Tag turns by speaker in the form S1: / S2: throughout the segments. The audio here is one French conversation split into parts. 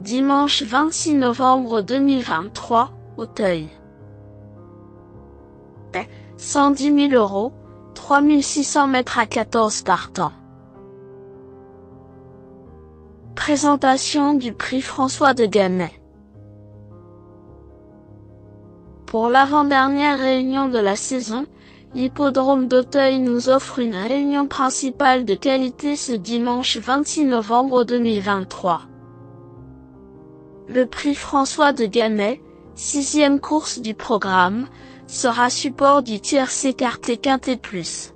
S1: Dimanche 26 novembre 2023, Auteuil. 110 000 euros, 3600 mètres à 14 partants. Présentation du prix François de Ganay. Pour l'avant-dernière réunion de la saison, l'hippodrome d'Auteuil nous offre une réunion principale de qualité ce dimanche 26 novembre 2023. Le prix François de Ganay, 6e course du programme, sera support du tiercé écarté quintet plus.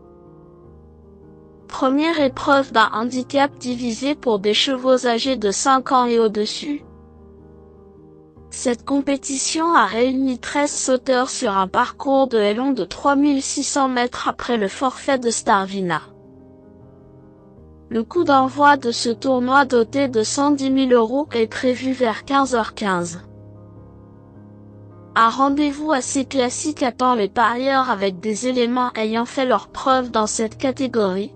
S1: Première épreuve d'un handicap divisé pour des chevaux âgés de 5 ans et au-dessus. Cette compétition a réuni 13 sauteurs sur un parcours de long de 3600 mètres après le forfait de Starvina. Le coup d'envoi de ce tournoi doté de 110 000 euros est prévu vers 15h15. Un rendez-vous assez classique attend les parieurs avec des éléments ayant fait leurs preuves dans cette catégorie,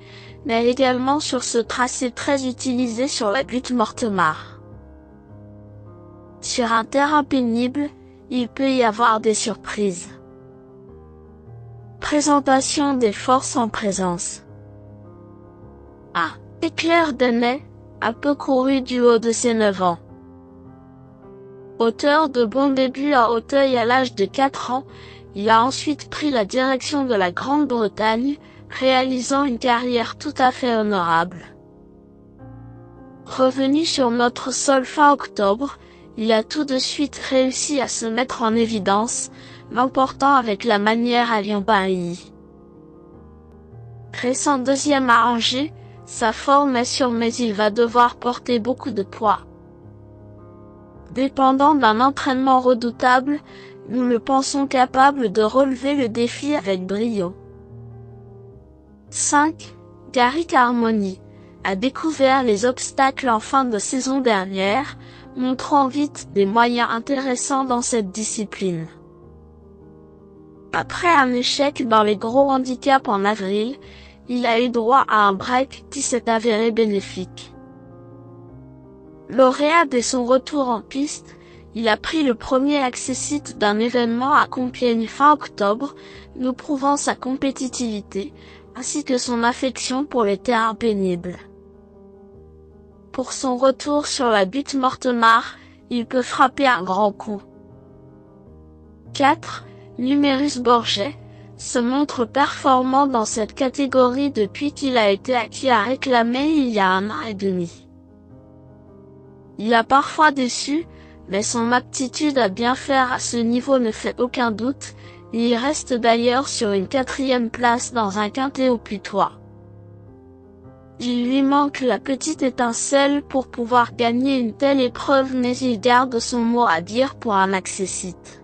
S1: mais également sur ce tracé très utilisé sur la butte Mortemart. Sur un terrain pénible, il peut y avoir des surprises. Présentation des forces en présence. A. Éclair Danais, a peu couru du haut de ses 9 ans. Auteur de bons débuts à Auteuil à l'âge de 4 ans, il a ensuite pris la direction de la Grande-Bretagne, réalisant une carrière tout à fait honorable. Revenu sur notre sol fin octobre, il a tout de suite réussi à se mettre en évidence, l'emportant avec la manière à Lyon-Bailly. Récent deuxième à Angers, sa forme est sûre mais il va devoir porter beaucoup de poids. Dépendant d'un entraînement redoutable, nous le pensons capable de relever le défi avec brio. 5. Garrick Harmony a découvert les obstacles en fin de saison dernière, montrant vite des moyens intéressants dans cette discipline. Après un échec dans les gros handicaps en avril, il a eu droit à un break qui s'est avéré bénéfique. Lauréat dès son retour en piste, il a pris le premier accessite d'un événement à Compiègne fin octobre, nous prouvant sa compétitivité, ainsi que son affection pour les terrains pénibles. Pour son retour sur la butte Mortemart, il peut frapper un grand coup. 4. Numerus Borget se montre performant dans cette catégorie depuis qu'il a été acquis à réclamer il y a 1 an et demi. Il a parfois déçu, mais son aptitude à bien faire à ce niveau ne fait aucun doute, il reste d'ailleurs sur une 4e place dans un quintet au putois. Il lui manque la petite étincelle pour pouvoir gagner une telle épreuve mais il garde son mot à dire pour un accessite.